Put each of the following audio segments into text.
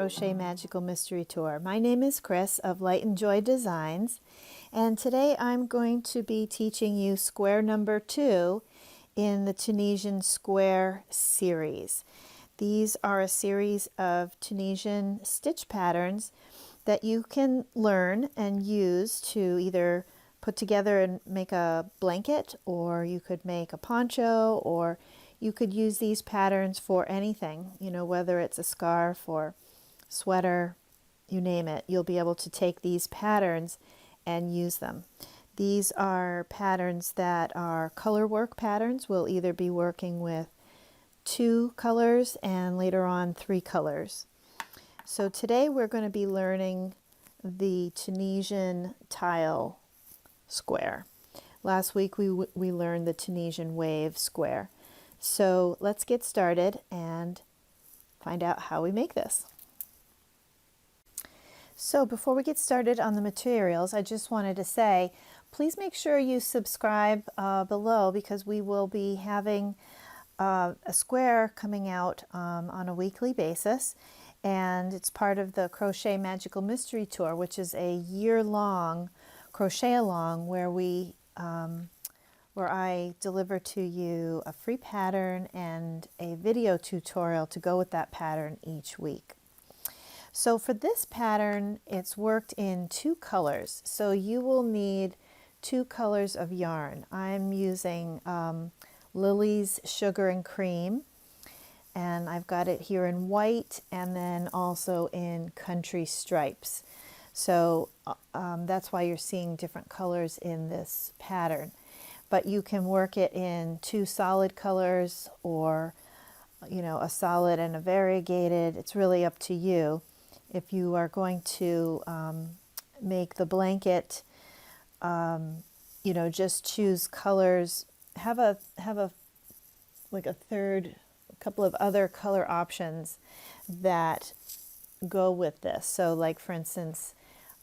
Crochet Magical Mystery Tour. My name is Chris of Light and Joy Designs, and today I'm going to be teaching you square number 2 in the Tunisian Square Series. These are a series of Tunisian stitch patterns that you can learn and use to either put together and make a blanket, or you could make a poncho, or you could use these patterns for anything, whether it's a scarf or sweater, you name it. You'll be able to take these patterns and use them. These are patterns that are color work patterns. We'll either be working with 2 colors and later on 3 colors. So today we're going to be learning the Tunisian tile square. Last week we learned the Tunisian Wave square. So let's get started and find out how we make this. So before we get started on the materials, I just wanted to say, please make sure you subscribe below, because we will be having a square coming out on a weekly basis, and it's part of the Crochet Magical Mystery Tour, which is a year-long crochet along where I deliver to you a free pattern and a video tutorial to go with that pattern each week. So for this pattern, it's worked in 2 colors. So you will need 2 colors of yarn. I'm using Lily's Sugar and Cream, and I've got it here in white and then also in Country Stripes. So that's why you're seeing different colors in this pattern. But you can work it in 2 solid colors, or a solid and a variegated. It's really up to you. If you are going to make the blanket, just choose colors. Have a couple of other color options that go with this. So like, for instance,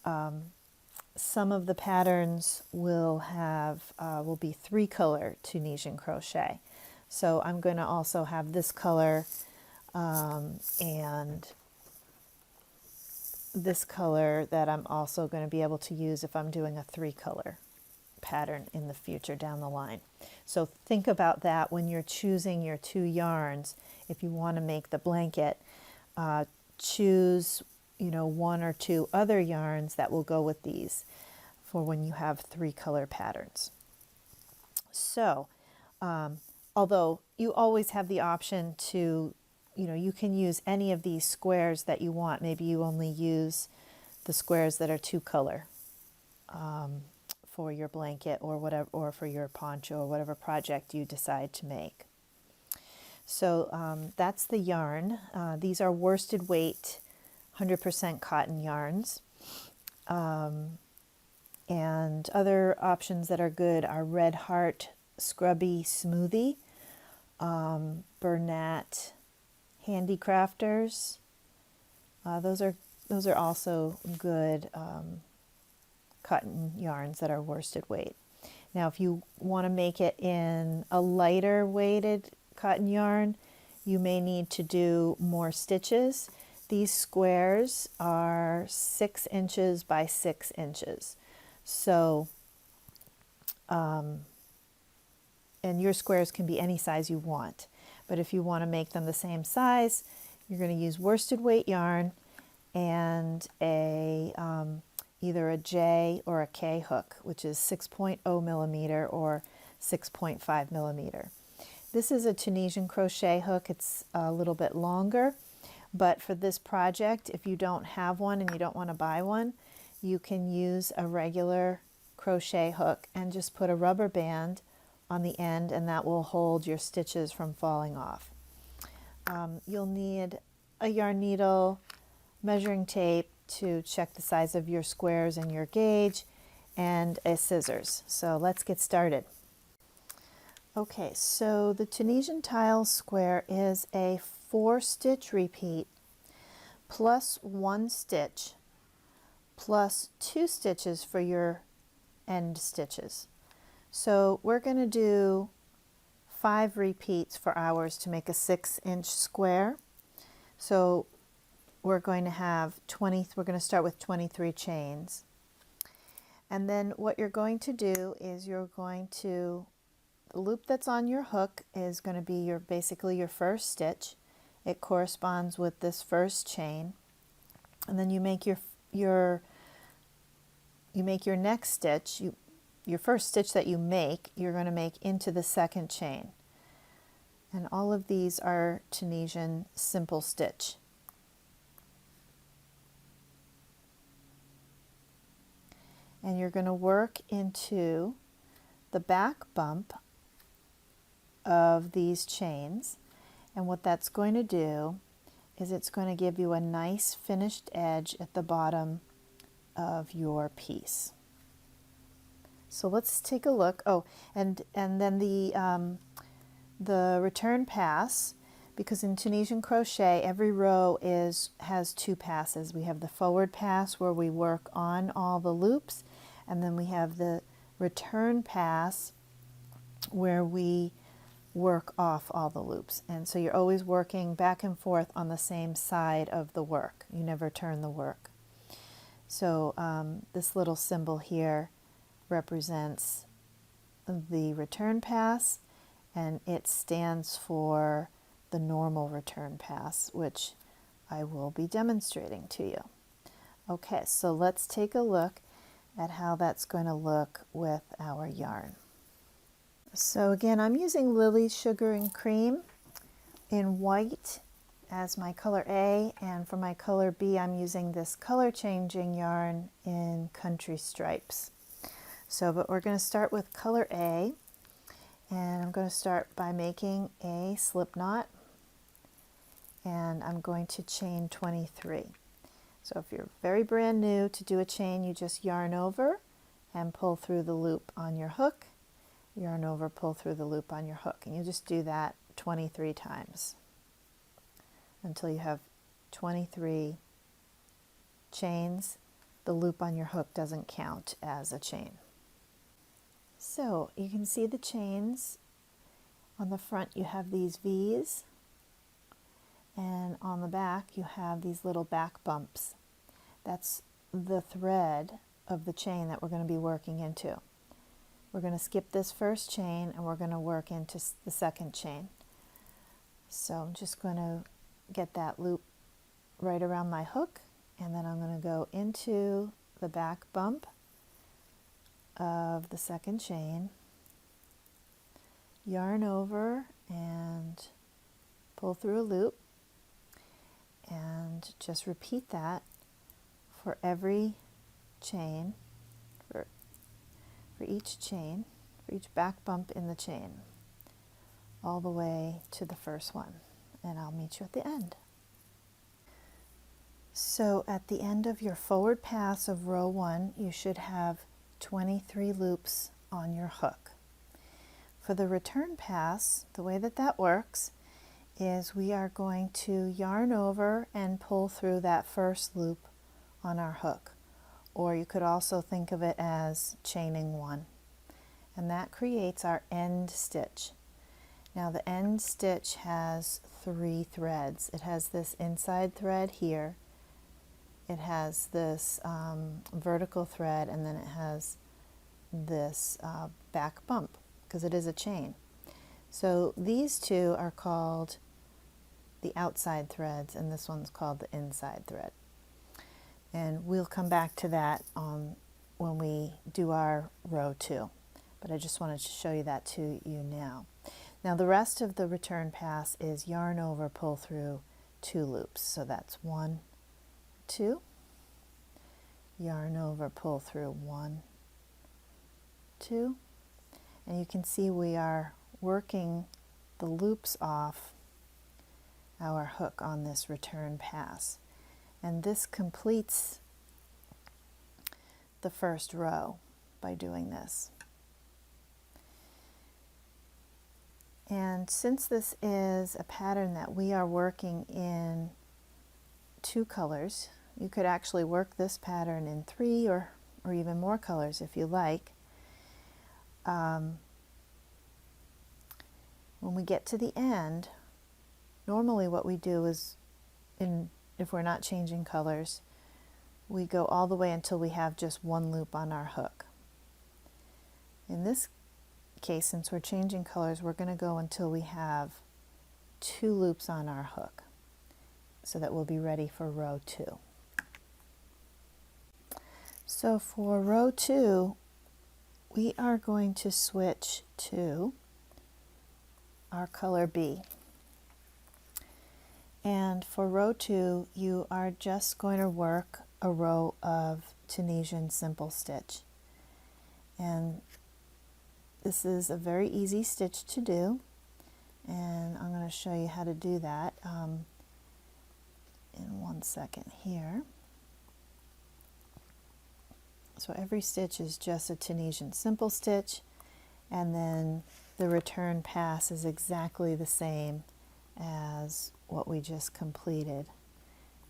some of the patterns will be 3 color Tunisian crochet. So I'm going to also have this color and this color that I'm also going to be able to use if I'm doing a 3 color pattern in the future down the line. So think about that when you're choosing your 2 yarns. If you want to make the blanket, choose 1 or 2 other yarns that will go with these for when you have 3 color patterns. So although you always have the option to, you can use any of these squares that you want. Maybe you only use the squares that are 2 color for your blanket or whatever, or for your poncho or whatever project you decide to make. So that's the yarn. These are worsted weight 100% cotton yarns. And other options that are good are Red Heart Scrubby Smoothie, Bernat Handicrafters. Those are also good cotton yarns that are worsted weight. Now, if you want to make it in a lighter weighted cotton yarn, you may need to do more stitches. These squares are 6 inches by 6 inches. So, and your squares can be any size you want. But if you want to make them the same size, you're going to use worsted weight yarn and either a J or a K hook, which is 6.0 millimeter or 6.5 millimeter. This is a Tunisian crochet hook. It's a little bit longer. But for this project, if you don't have one and you don't want to buy one, you can use a regular crochet hook and just put a rubber band on the end, and that will hold your stitches from falling off. You'll need a yarn needle, measuring tape to check the size of your squares and your gauge, and a scissors. So let's get started. Okay, so the Tunisian tile square is a 4-stitch repeat plus 1 stitch plus 2 stitches for your end stitches. So we're going to do 5 repeats for ours to make a 6-inch square. So we're going to have we're going to start with 23 chains. And then what you're going to do is the loop that's on your hook is going to be basically your first stitch. It corresponds with this first chain. And then you make your next stitch, your first stitch that you make, you're going to make into the second chain. And all of these are Tunisian simple stitch. And you're going to work into the back bump of these chains. And what that's going to do is it's going to give you a nice finished edge at the bottom of your piece. So let's take a look. Oh, and then the return pass, because in Tunisian crochet every row has two passes. We have the forward pass where we work on all the loops, and then we have the return pass where we work off all the loops. And so you're always working back and forth on the same side of the work. You never turn the work. So this little symbol here represents the return pass, and it stands for the normal return pass, which I will be demonstrating to you. Okay, so let's take a look at how that's going to look with our yarn. So again, I'm using Lily's Sugar and Cream in white as my color A, and for my color B I'm using this color changing yarn in Country Stripes. But we're going to start with color A, and I'm going to start by making a slip knot, and I'm going to chain 23. So if you're very brand new to do a chain, you just yarn over and pull through the loop on your hook, yarn over, pull through the loop on your hook, and you just do that 23 times until you have 23 chains. The loop on your hook doesn't count as a chain. So you can see the chains. On the front you have these V's, and on the back you have these little back bumps. That's the thread of the chain that we're going to be working into. We're going to skip this first chain and we're going to work into the second chain. So I'm just going to get that loop right around my hook, and then I'm going to go into the back bump of the second chain, yarn over and pull through a loop, and just repeat that for every chain, for each chain, for each back bump in the chain, all the way to the first one, and I'll meet you at the end. So at the end of your forward pass of row 1, you should have 23 loops on your hook. For the return pass, the way that works is we are going to yarn over and pull through that first loop on our hook, or you could also think of it as chaining 1, and that creates our end stitch. Now the end stitch has 3 threads. It has this inside thread here, it has this vertical thread, and then it has this back bump, because it is a chain. So these two are called the outside threads, and this one's called the inside thread. And we'll come back to that when we do our row 2. But I just wanted to show you that to you now. Now the rest of the return pass is yarn over, pull through 2 loops. So that's 1, 2, yarn over, pull through 1, 2, and you can see we are working the loops off our hook on this return pass, and this completes the first row by doing this. And since this is a pattern that we are working in 2 colors, you could actually work this pattern in 3 or even more colors if you like. When we get to the end, normally what we do is in if we're not changing colors, we go all the way until we have just one loop on our hook. In this case, since we're changing colors, we're going to go until we have 2 loops on our hook, so that we'll be ready for row 2. So for row 2, we are going to switch to our color B. And for row 2, you are just going to work a row of Tunisian simple stitch. And this is a very easy stitch to do, and I'm going to show you how to do that in 1 second here. So every stitch is just a Tunisian simple stitch, and then the return pass is exactly the same as what we just completed.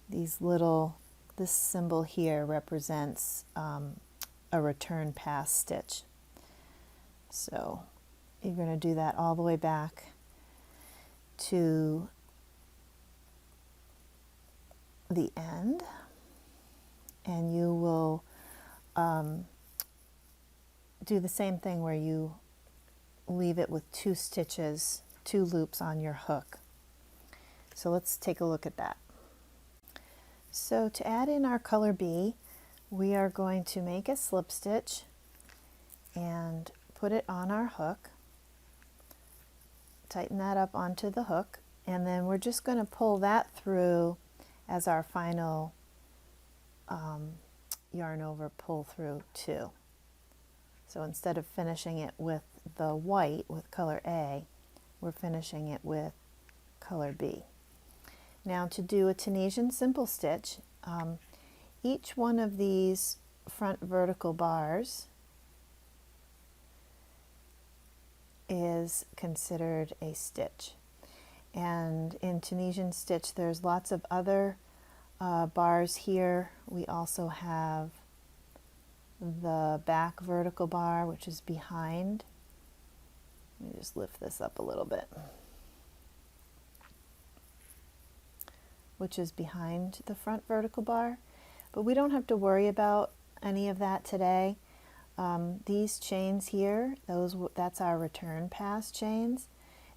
This symbol here represents a return pass stitch. So you're going to do that all the way back to the end, and you will do the same thing where you leave it with 2 stitches, 2 loops on your hook. So let's take a look at that. So to add in our color B, we are going to make a slip stitch and put it on our hook, tighten that up onto the hook, and then we're just going to pull that through as our final yarn over pull through 2. So instead of finishing it with the white with color A, we're finishing it with color B. Now to do a Tunisian simple stitch, each one of these front vertical bars is considered a stitch. And in Tunisian stitch, there's lots of other bars here. We also have the back vertical bar, which is behind. Let me just lift this up a little bit. Which is behind the front vertical bar. But we don't have to worry about any of that today. These chains here, that's our return pass chains,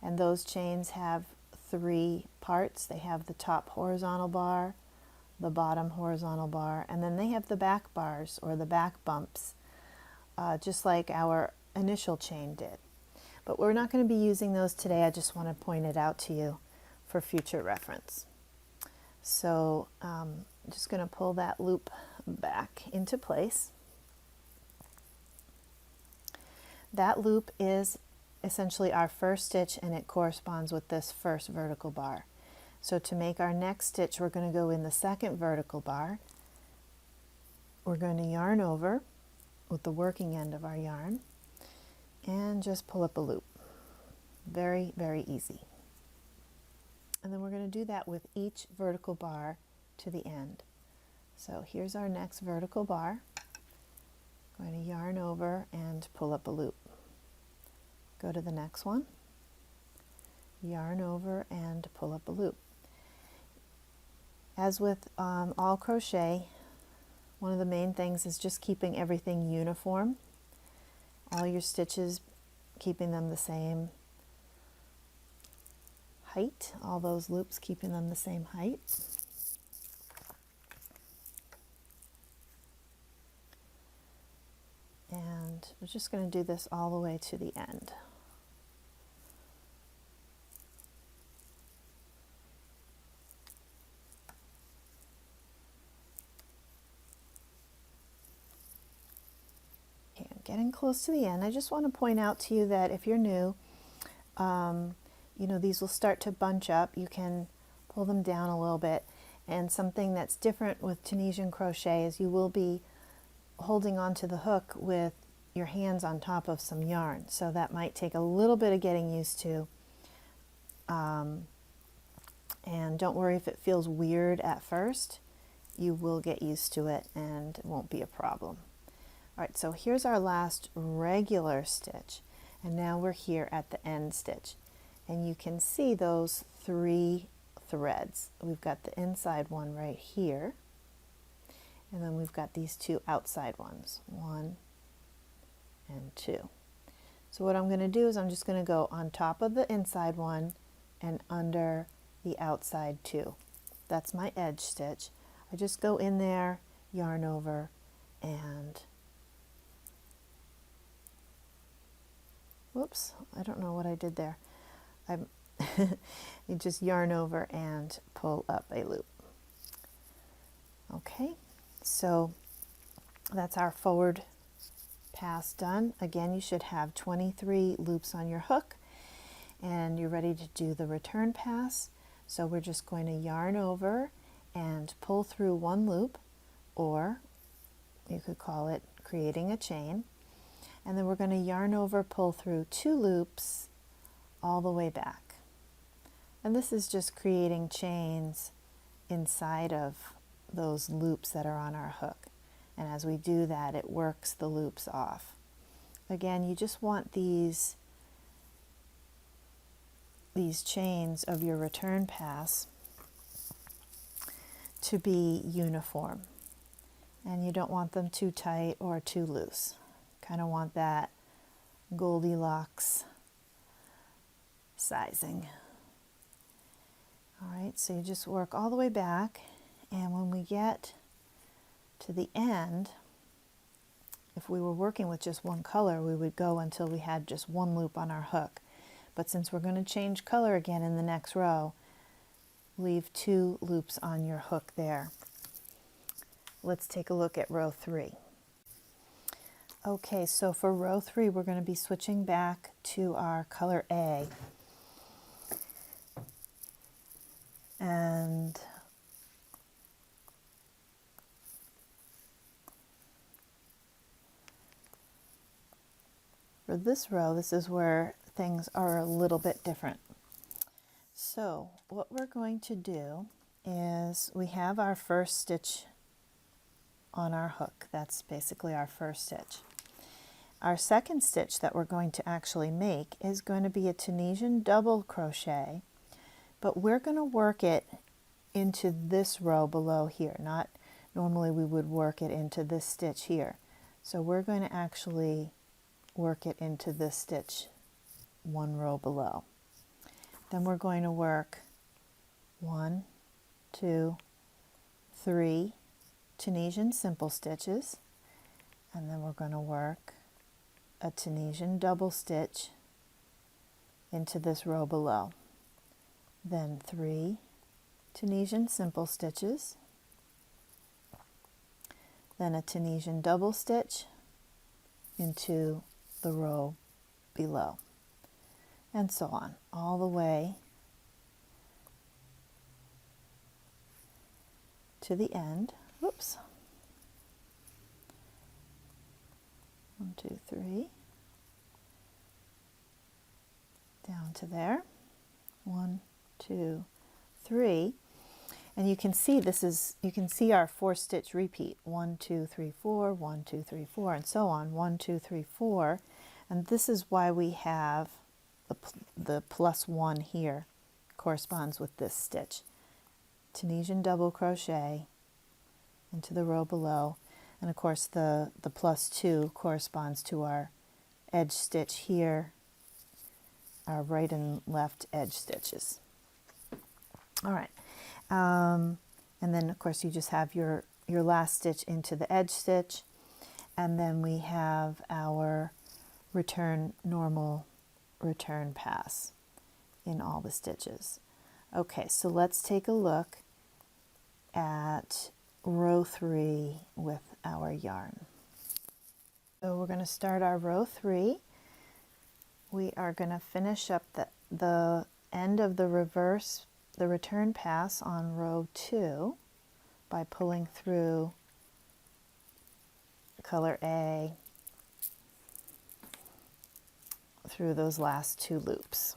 and those chains have 3 parts. They have the top horizontal bar, the bottom horizontal bar, and then they have the back bars or the back bumps, just like our initial chain did. But we're not going to be using those today. I just want to point it out to you for future reference. So I'm just going to pull that loop back into place. That loop is essentially our first stitch, and it corresponds with this first vertical bar. So to make our next stitch, we're going to go in the second vertical bar. We're going to yarn over with the working end of our yarn and just pull up a loop. Very, very easy. And then we're going to do that with each vertical bar to the end. So here's our next vertical bar. I'm going to yarn over and pull up a loop. Go to the next one, yarn over and pull up a loop. As with all crochet, one of the main things is just keeping everything uniform. All your stitches, keeping them the same height, all those loops keeping them the same height. And we're just going to do this all the way to the end. Okay, I'm getting close to the end. I just want to point out to you that if you're new, you know, these will start to bunch up. You can pull them down a little bit. And something that's different with Tunisian crochet is you will be holding onto the hook with your hands on top of some yarn, so that might take a little bit of getting used to, and don't worry if it feels weird at first. You will get used to it and it won't be a problem. Alright, so here's our last regular stitch, and now we're here at the end stitch, and you can see those three threads. We've got the inside one right here, and then we've got these two outside ones, 1 and 2. So what I'm going to do is I'm just going to go on top of the inside one and under the outside 2. That's my edge stitch. I just go in there, yarn over, and whoops, I don't know what I did there. You just yarn over and pull up a loop. Okay, so that's our forward pass done. Again, you should have 23 loops on your hook, and you're ready to do the return pass. So we're just going to yarn over and pull through 1 loop, or you could call it creating a chain, and then we're going to yarn over, pull through 2 loops all the way back. And this is just creating chains inside of those loops that are on our hook. And as we do that, it works the loops off. Again, you just want these chains of your return pass to be uniform. And you don't want them too tight or too loose. Kind of want that Goldilocks sizing. All right, so you just work all the way back, and when we get to the end, if we were working with just one color, we would go until we had just 1 loop on our hook. But since we're going to change color again in the next row, leave 2 loops on your hook there. Let's take a look at row 3. Okay, so for row 3, we're going to be switching back to our color A. And for this row, this is where things are a little bit different. So what we're going to do is we have our first stitch on our hook. That's basically our first stitch. Our second stitch that we're going to actually make is going to be a Tunisian double crochet, but we're going to work it into this row below here. Not normally we would work it into this stitch here. So we're going to actually work it into this stitch 1 row below. Then we're going to work 1, 2, 3 Tunisian simple stitches, and then we're going to work a Tunisian double stitch into this row below. Then 3 Tunisian simple stitches, then a Tunisian double stitch into the row below, and so on, all the way to the end. Whoops. 1, 2, 3. Down to there. 1, 2, 3. And you can see you can see our 4-stitch repeat. 1, 2, 3, 4, 1, 2, 3, 4, and so on. 1, 2, 3, 4. And this is why we have the +1 here corresponds with this stitch. Tunisian double crochet into the row below, and of course the +2 corresponds to our edge stitch here, our right and left edge stitches. All right, and then of course you just have your last stitch into the edge stitch, and then we have our normal return pass in all the stitches. Okay, so let's take a look at row 3 with our yarn. So we're going to start our row 3. We are going to finish up the end of the return pass on row 2 by pulling through color A through those last 2 loops.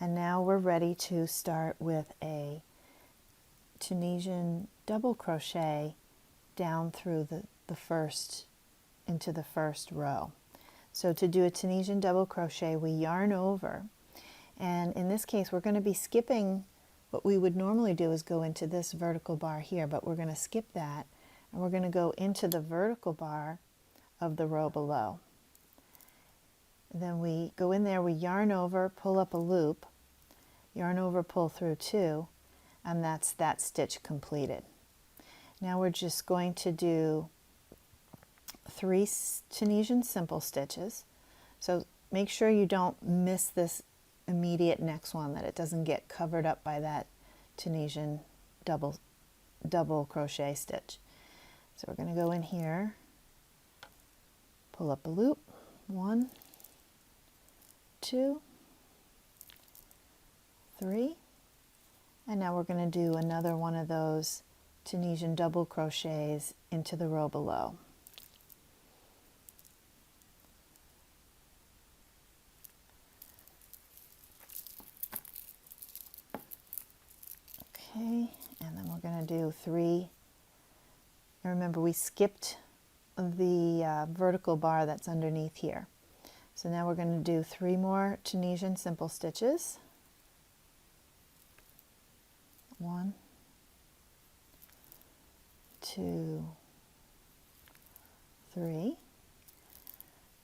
And now we're ready to start with a Tunisian double crochet down through the first into the first row. So to do a Tunisian double crochet, we yarn over, and in this case we're going to be skipping what we would normally do is go into this vertical bar here, but we're going to skip that and we're going to go into the vertical bar of the row below. And then we go in there, we yarn over, pull up a loop, yarn over, pull through 2, and that's that stitch completed. Now we're just going to do 3 Tunisian simple stitches. So make sure you don't miss this immediate next one, that it doesn't get covered up by that Tunisian double crochet stitch. So we're going to go in here, pull up a loop, 1, 2, 3, and now we're going to do another one of those Tunisian double crochets into the row below. Okay, and then we're going to do 3. Remember, we skipped the vertical bar that's underneath here. So now we're going to do 3 more Tunisian simple stitches. 1, 2, 3.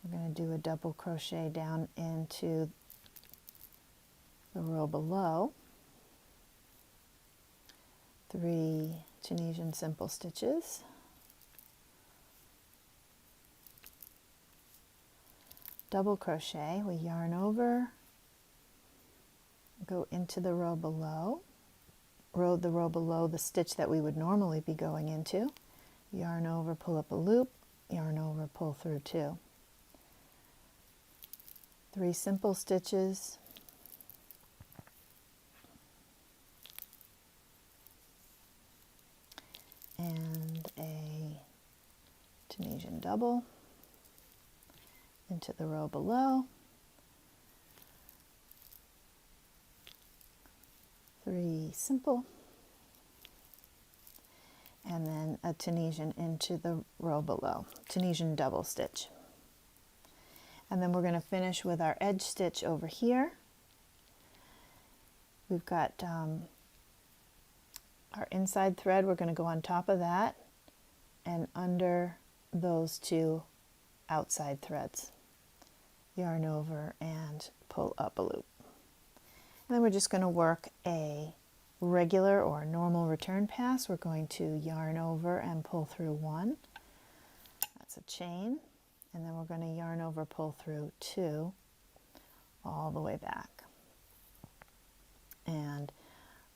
We're going to do a double crochet down into the row below. 3 Tunisian simple stitches. Double crochet, we yarn over, go into the row below, the row below the stitch that we would normally be going into, yarn over, pull up a loop, yarn over, pull through 2. 3 simple stitches, and a Tunisian double into the row below, 3 simple, and then a Tunisian into the row below, Tunisian double stitch. And then we're going to finish with our edge stitch over here. We've got our inside thread, we're going to go on top of that and under those 2 outside threads. Yarn over and pull up a loop. And then we're just going to work a regular or normal return pass. We're going to yarn over and pull through 1. That's a chain. And then we're going to yarn over, pull through 2 all the way back. And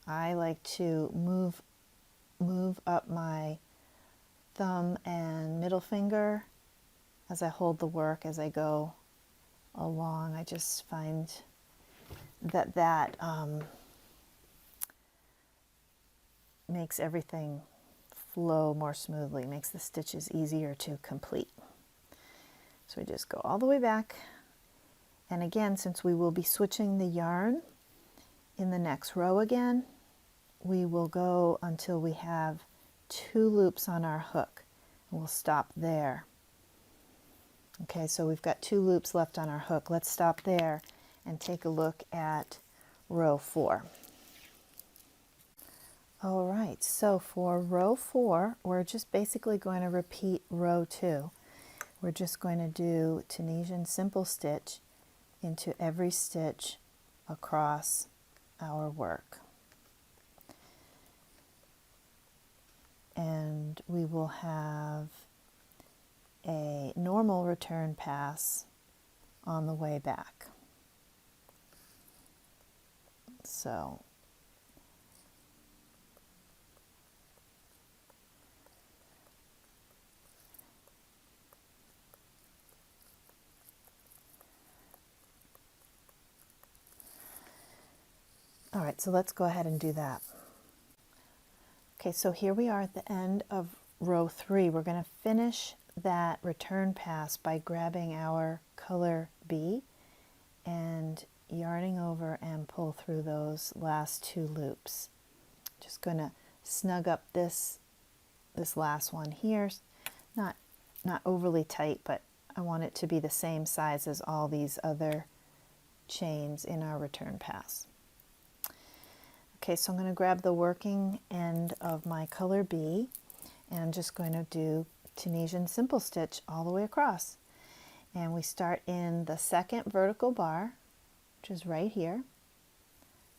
I like to move up my thumb and middle finger as I hold the work as I go along. I just find that makes everything flow more smoothly, makes the stitches easier to complete. So we just go all the way back, and again, since we will be switching the yarn in the next row again, we will go until we have 2 loops on our hook, and we'll stop there. Okay, so we've got 2 loops left on our hook. Let's stop there and take a look at row 4. All right, so for row 4, we're just basically going to repeat row 2. We're just going to do Tunisian simple stitch into every stitch across our work. And we will have a normal return pass on the way back. So all right, so let's go ahead and do that. Okay, so here we are at the end of row 3. We're going to finish that return pass by grabbing our color B and yarning over and pull through those last 2 loops. Just going to snug up this last one here, not overly tight, but I want it to be the same size as all these other chains in our return pass. Okay, so I'm going to grab the working end of my color B, and I'm just going to do Tunisian simple stitch all the way across. And we start in the second vertical bar, which is right here,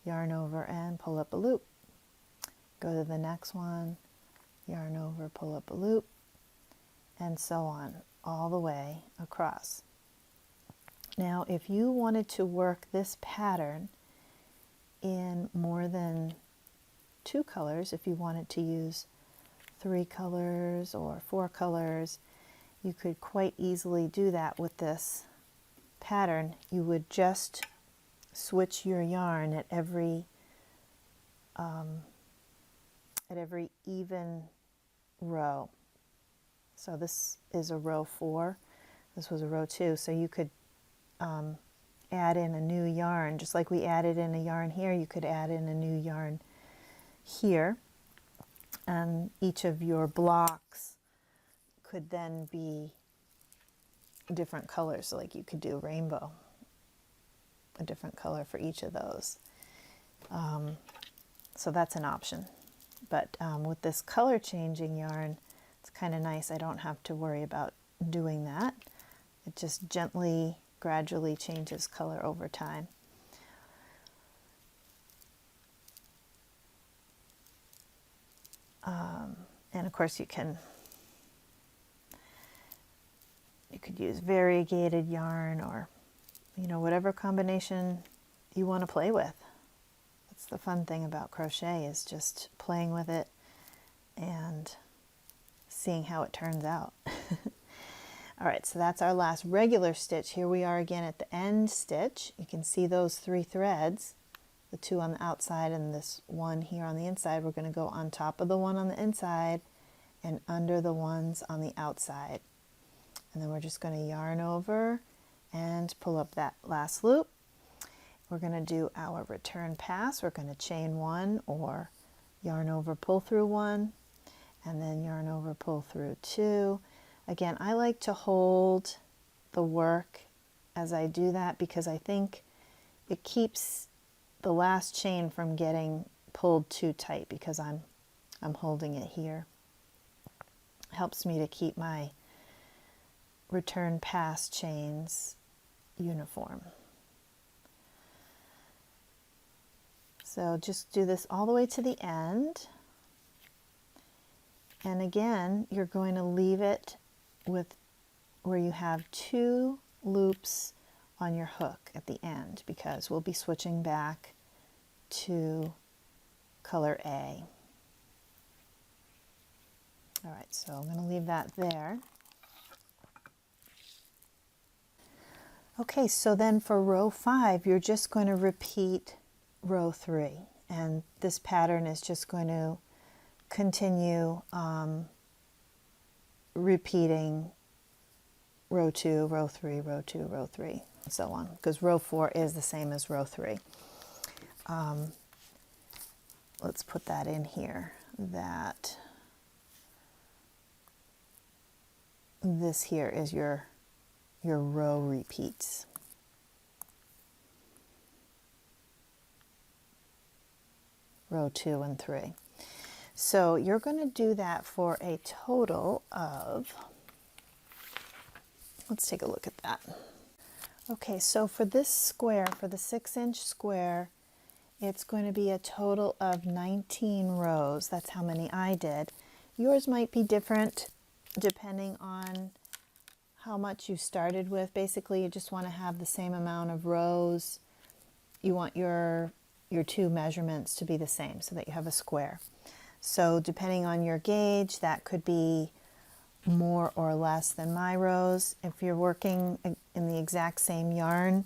yarn over and pull up a loop. Go to the next one, yarn over, pull up a loop, and so on, all the way across. Now, if you wanted to work this pattern in more than 2 colors, if you wanted to use 3 colors or 4 colors, you could quite easily do that with this pattern. You would just switch your yarn at every even row. So this is a row 4, this was a row 2, so you could add in a new yarn, just like we added in a yarn here. You could add in a new yarn here, and each of your blocks could then be different colors. So like you could do rainbow, a different color for each of those. So that's an option. But with this color changing yarn, it's kind of nice. I don't have to worry about doing that. It just gently, gradually changes color over time. And of course you could use variegated yarn, or whatever combination you want to play with. That's the fun thing about crochet, is just playing with it and seeing how it turns out. All right, so that's our last regular stitch. Here we are again at the end stitch. You can see those 3 threads, the 2 on the outside and this one here on the inside. We're going to go on top of the one on the inside and under the ones on the outside. And then we're just going to yarn over and pull up that last loop. We're going to do our return pass. We're going to chain 1 or yarn over, pull through 1, and then yarn over, pull through 2. Again, I like to hold the work as I do that because I think it keeps the last chain from getting pulled too tight, because I'm holding it here. It helps me to keep my return pass chains uniform. So just do this all the way to the end. And again, you're going to leave it with where you have 2 loops on your hook at the end, because we'll be switching back to color A. All right, so I'm going to leave that there. Okay, so then for row 5, you're just going to repeat row 3, and this pattern is just going to continue repeating row 2, row 3, row 2, row 3, and so on, because row 4 is the same as row 3. Let's put that in here, that this here is your row repeats. Row 2 and 3. So you're going to do that for a total of, let's take a look at that. Okay, so for this square, for the 6-inch square, it's going to be a total of 19 rows. That's how many I did. Yours might be different depending on how much you started with. Basically, you just want to have the same amount of rows. You want your 2 measurements to be the same so that you have a square. So depending on your gauge, that could be more or less than my rows. If you're working in the exact same yarn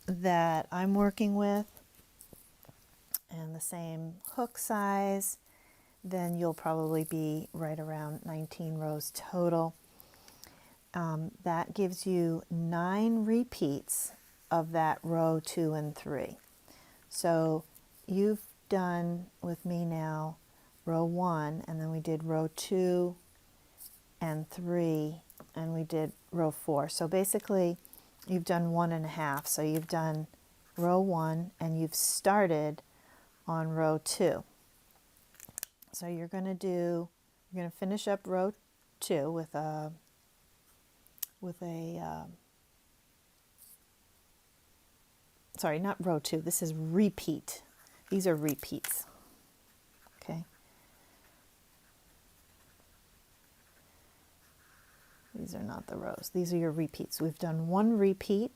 that I'm working with and the same hook size, then you'll probably be right around 19 rows total. That gives you 9 repeats of that row 2 and 3. So you've done with me now row 1, and then we did row 2 and 3, and we did row 4. So basically you've done 1 1/2. So you've done row 1 and you've started on row 2. So you're going to finish up row 2 with a sorry, not row 2, this is repeat. These are repeats. Okay. These are not the rows. These are your repeats. We've done one repeat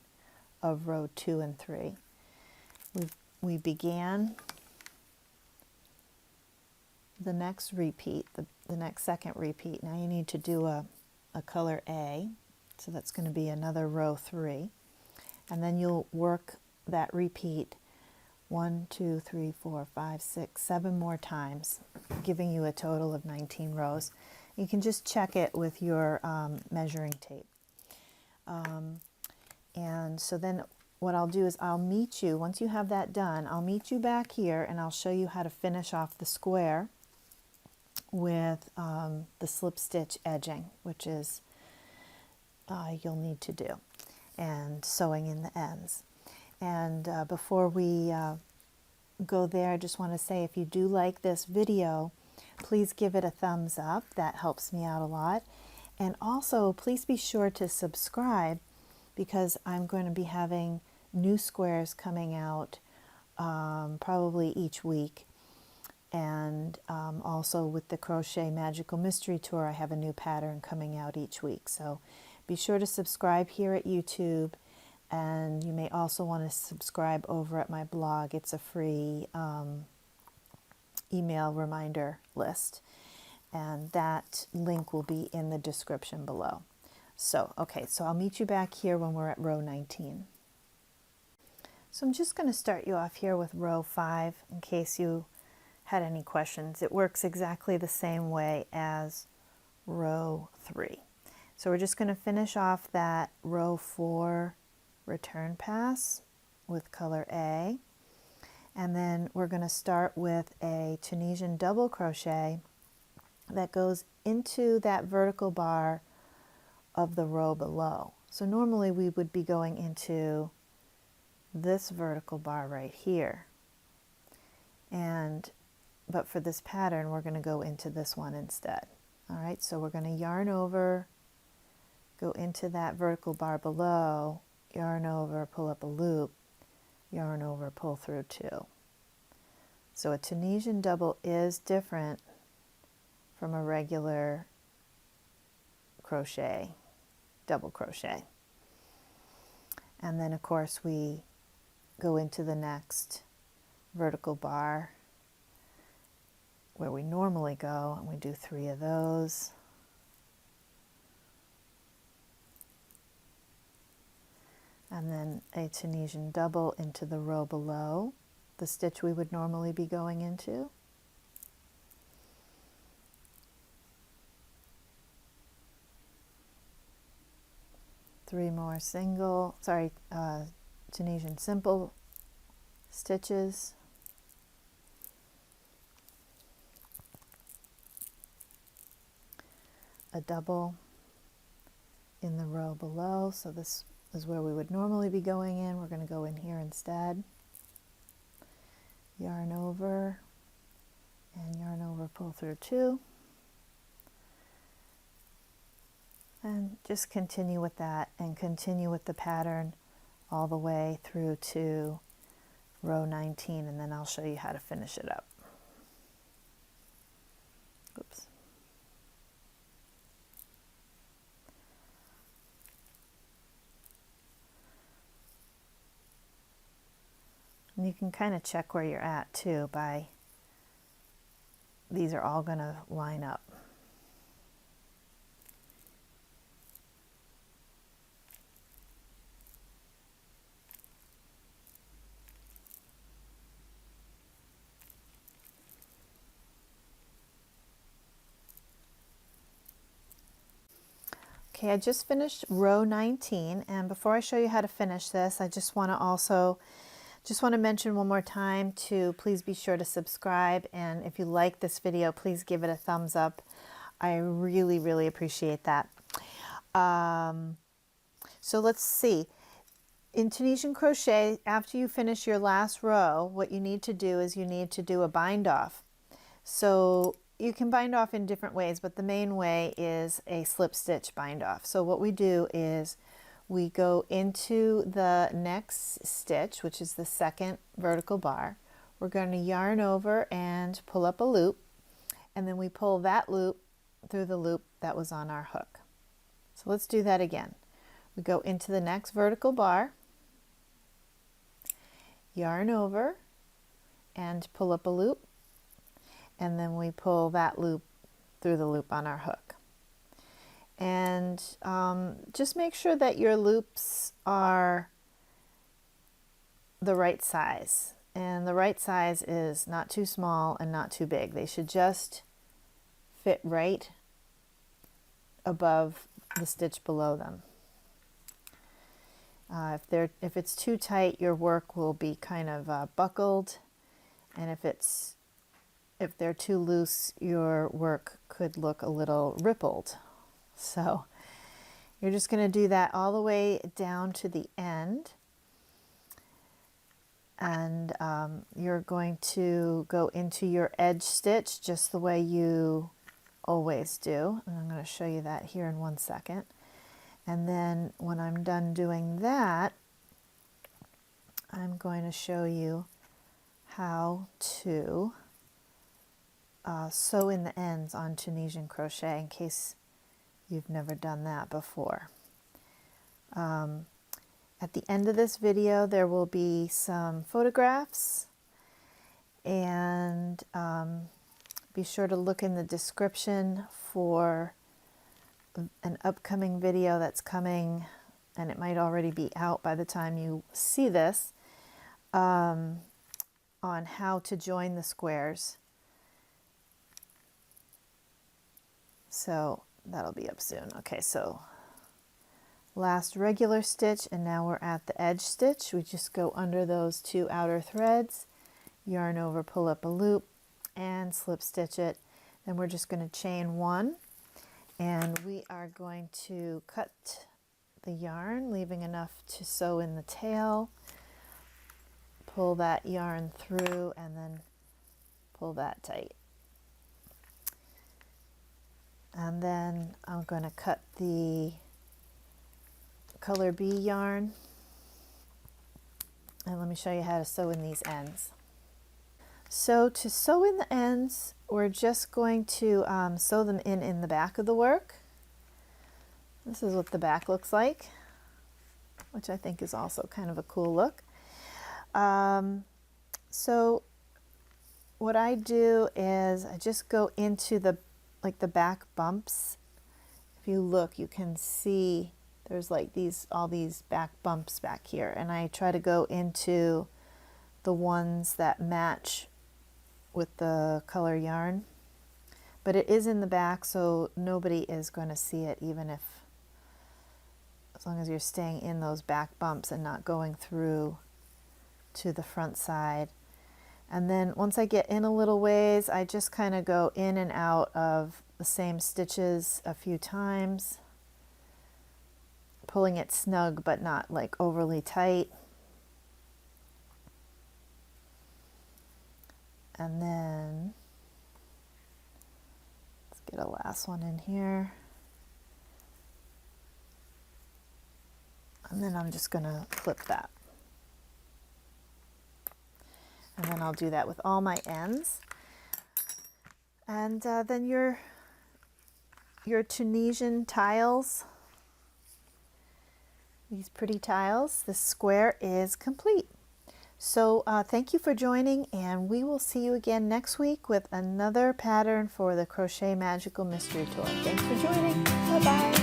of row 2 and 3. We began the next repeat, the next second repeat. Now you need to do a color A. So that's going to be another row 3. And then you'll work that repeat 1, 2, 3, 4, 5, 6, 7 more times, giving you a total of 19 rows. You can just check it with your measuring tape. And so then what I'll do is I'll meet you, once you have that done, I'll meet you back here and I'll show you how to finish off the square with the slip stitch edging, which is you'll need to do, and sewing in the ends. And before we go there, I just want to say, if you do like this video, please give it a thumbs up. That helps me out a lot. And also, please be sure to subscribe, because I'm going to be having new squares coming out probably each week. And also with the Crochet Magical Mystery Tour, I have a new pattern coming out each week. So be sure to subscribe here at YouTube. And you may also want to subscribe over at my blog. It's a free email reminder list. And that link will be in the description below. So, okay, so I'll meet you back here when we're at row 19. So I'm just going to start you off here with row 5 in case you had any questions. It works exactly the same way as row 3. So we're just going to finish off that row 4 return pass with color A. And then we're going to start with a Tunisian double crochet that goes into that vertical bar of the row below. So normally we would be going into this vertical bar right here. But for this pattern, we're going to go into this one instead. All right, so we're going to yarn over, go into that vertical bar below, yarn over, pull up a loop, yarn over, pull through 2. So a Tunisian double is different from a regular crochet, double crochet. And then of course we go into the next vertical bar where we normally go, and we do 3 of those. And then a Tunisian double into the row below, the stitch we would normally be going into. Three more Tunisian simple stitches. A double in the row below, so this is where we would normally be going in. We're going to go in here instead. Yarn over and yarn over, pull through 2. And just continue with that and continue with the pattern all the way through to row 19, and then I'll show you how to finish it up. Oops. And you can kind of check where you're at too by, these are all going to line up. Okay, I just finished row 19, and before I show you how to finish this, I just want to mention one more time to please be sure to subscribe, and if you like this video, please give it a thumbs up. I really, really appreciate that. So let's see. In Tunisian crochet, after you finish your last row, what you need to do is you need to do a bind off. So you can bind off in different ways, but the main way is a slip stitch bind off. So what we do is we go into the next stitch, which is the second vertical bar. We're going to yarn over and pull up a loop, and then we pull that loop through the loop that was on our hook. So let's do that again. We go into the next vertical bar, yarn over and pull up a loop, and then we pull that loop through the loop on our hook. And just make sure that your loops are the right size. And the right size is not too small and not too big. They should just fit right above the stitch below them. If it's too tight, your work will be kind of buckled, and if they're too loose, your work could look a little rippled. So you're just going to do that all the way down to the end, and you're going to go into your edge stitch just the way you always do. And I'm going to show you that here in 1 second. And then when I'm done doing that, I'm going to show you how to sew in the ends on Tunisian crochet, in case you've never done that before. At the end of this video, there will be some photographs, and be sure to look in the description for an upcoming video that's coming, and it might already be out by the time you see this, on how to join the squares. So that'll be up soon. Okay, so last regular stitch, and now we're at the edge stitch. We just go under those 2 outer threads, yarn over, pull up a loop, and slip stitch it. Then we're just going to chain 1. And we are going to cut the yarn, leaving enough to sew in the tail, pull that yarn through, and then pull that tight. And then I'm going to cut the color B yarn, and let me show you how to sew in these ends. So to sew in the ends, we're just going to sew them in the back of the work. This is what the back looks like, which I think is also kind of a cool look. So what I do is I just go into the back bumps. If you look, you can see there's like all these back bumps back here, and I try to go into the ones that match with the color yarn, but it is in the back, so nobody is going to see it, as long as you're staying in those back bumps and not going through to the front side. And then once I get in a little ways, I just kind of go in and out of the same stitches a few times, pulling it snug but not like overly tight. And then let's get a last one in here. And then I'm just going to clip that. And then I'll do that with all my ends. And then your Tunisian tiles, these pretty tiles, this square is complete. So thank you for joining, and we will see you again next week with another pattern for the Crochet Magical Mystery Tour. Thanks for joining. Bye-bye.